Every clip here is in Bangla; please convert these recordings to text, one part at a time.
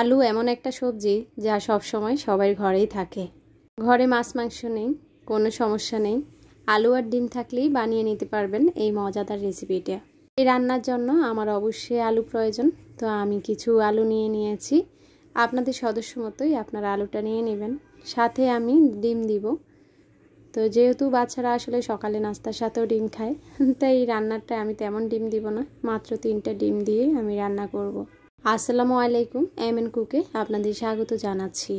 আলু এমন একটা সবজি যা সব সময় সবার ঘরেই থাকে। ঘরে মাছ মাংস নেই, কোনো সমস্যা নেই, আলু আর ডিম থাকলেই বানিয়ে নিতে পারবেন এই মজাদার রেসিপিটা। এই রান্নার জন্য আমার অবশ্যই আলু প্রয়োজন, তো আমি কিছু আলু নিয়ে নিয়েছি। আপনাদের সদস্য মতোই আপনারা আলুটা নিয়ে নেবেন, সাথে আমি ডিম দিব। তো যেহেতু বাচ্চারা আসলে সকালে নাস্তার সাথেও ডিম খায়, তাই এই রান্নাটা আমি তেমন ডিম দিব না, মাত্র 3টা ডিম দিয়ে আমি রান্না করব। আসসালামু আলাইকুম, এমএন কুকে আপনাদের স্বাগত জানাচ্ছি।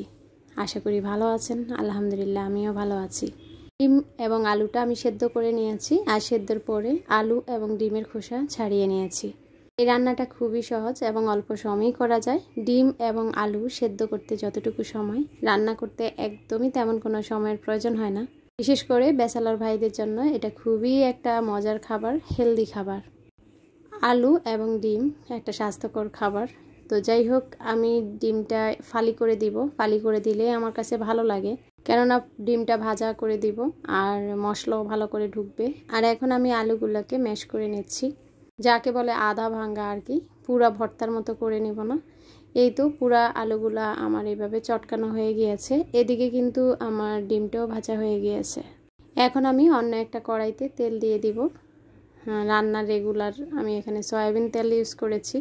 আশা করি ভালো আছেন। আলহামদুলিল্লাহ আমিও ভালো আছি। ডিম এবং আলুটা আমি সেদ্ধ করে নিয়েছি, আর সেদ্ধর পরে আলু এবং ডিমের খোসা ছাড়িয়ে নিয়েছি। এই রান্নাটা খুবই সহজ এবং অল্প সময়েই করা যায়। ডিম এবং আলু সেদ্ধ করতে যতটুকু সময়, রান্না করতে একদমই তেমন কোনো সময়ের প্রয়োজন হয় না। বিশেষ করে ব্যাচেলর ভাইদের জন্য এটা খুবই একটা মজার খাবার, হেলদি খাবার। আলু এবং ডিম একটা স্বাস্থ্যকর খাবার। তো যাই হোক, আমি ডিমটা ফালি করে দিব। ফালি করে দিলে আমার কাছে ভালো লাগে, কেননা ডিমটা ভাজা করে দিব আর মশলাও ভালো করে ঢুকবে। আর এখন আমি আলুগুলোকে ম্যাশ করে নিচ্ছি, যাকে বলে আধা ভাঙ্গা আর কি, পুরা ভর্তার মতো করে নিব না। এই তো পুরা আলুগুলা আমার এইভাবে চটকানো হয়ে গিয়েছে। এদিকে কিন্তু আমার ডিমটাও ভাজা হয়ে গিয়েছে। এখন আমি অন্য একটা কড়াইতে তেল দিয়ে দিব। রান্নার রেগুলার আমি এখানে সয়াবিন তেল ইউজ করেছি।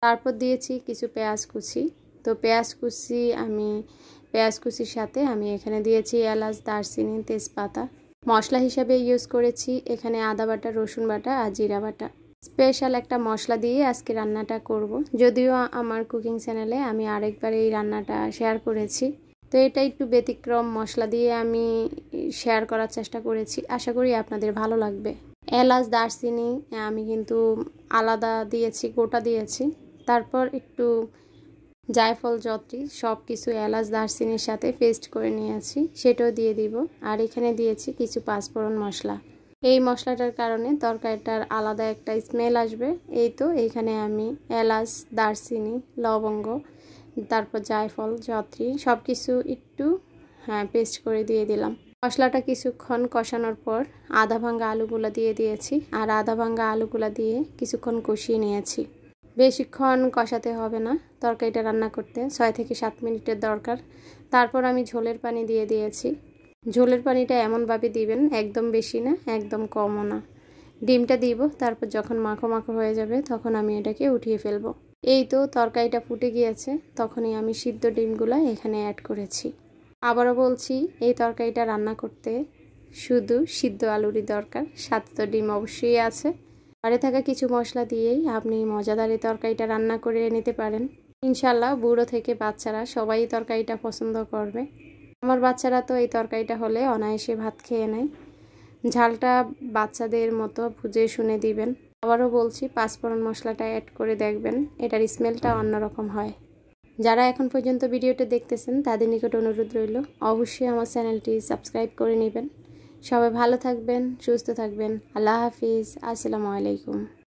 তারপর দিয়েছি কিছু পেঁয়াজ কুচি। তো পেঁয়াজ কুচির সাথে আমি এখানে দিয়েছি এলাচ, দারচিনি, তেজপাতা। মশলা হিসাবে ইউজ করেছি এখানে আদা বাটা, রসুন বাটা আর জিরা বাটা। স্পেশাল একটা মশলা দিয়ে আজকে রান্নাটা করব। যদিও আমার কুকিং চ্যানেলে আমি আরেকবার এই রান্নাটা শেয়ার করেছি, তো এটা একটু ব্যতিক্রম মশলা দিয়ে আমি শেয়ার করার চেষ্টা করেছি। আশা করি আপনাদের ভালো লাগবে। এলাচ, দারচিনি আমি কিন্তু আলাদা দিয়েছি, গোটা দিয়েছি। তারপর একটু জায়ফল, জয়ত্রী সব কিছু এলাচ দারচিনির সাথে পেস্ট করে নিয়েছি, সেটাও দিয়ে দিব। আর এখানে দিয়েছি কিছু পাঁচফোড়ন মশলা। এই মশলাটার কারণে তরকারিটার আলাদা একটা স্মেল আসবে। এই তো এইখানে আমি এলাচ, দারচিনি, লবঙ্গ, তারপর জায়ফল, জয়ত্রী সব কিছু একটু পেস্ট করে দিয়ে দিলাম। মশলাটা কিছুক্ষণ কষানোর পর আধা ভাঙ্গা আলুগুলো দিয়ে দিয়েছি, আর আধা ভাঙ্গা আলুগুলো দিয়ে কিছুক্ষণ কষিয়ে নিয়েছি। বেশিক্ষণ কষাতে হবে না, তরকারিটা রান্না করতে 6 থেকে 7 মিনিটের দরকার। তারপর আমি ঝোলের পানি দিয়ে দিয়েছি। ঝোলের পানিটা এমনভাবে দিবেন, একদম বেশি না, একদম কমও না। ডিমটা দিব, তারপর যখন মাখো মাখো হয়ে যাবে তখন আমি এটাকে উঠিয়ে ফেলবো। এই তো তরকারিটা ফুটে গিয়েছে, তখনই আমি সিদ্ধ ডিমগুলো এখানে অ্যাড করেছি। আবারও বলছি, এই তরকারিটা রান্না করতে শুধু সিদ্ধ আলুরই দরকার, সাথে তো ডিম অবশ্যই আছে। ঘরে থাকা কিছু মশলা দিয়েই আপনি মজাদার এই তরকারিটা রান্না করে নিতে পারেন। ইনশাল্লাহ বুড়ো থেকে বাচ্চারা সবাই তরকারিটা পছন্দ করবে। আমার বাচ্চারা তো এই তরকারিটা হলে অনায়াসে ভাত খেয়ে নেয়। ঝালটা বাচ্চাদের মতো বুঝে শুনে দিবেন। আবারও বলছি, পাঁচফোড়ন মশলাটা অ্যাড করে দেখবেন, এটার স্মেলটা অন্যরকম হয়। যারা এখন পর্যন্ত ভিডিওটা দেখতেছেন তাদের নিকট অনুরোধ রইল, অবশ্যই আমার চ্যানেলটি সাবস্ক্রাইব করে নেবেন। সবাই ভালো থাকবেন, সুস্থ থাকবেন। আল্লাহ হাফিজ। আসসালামু আলাইকুম।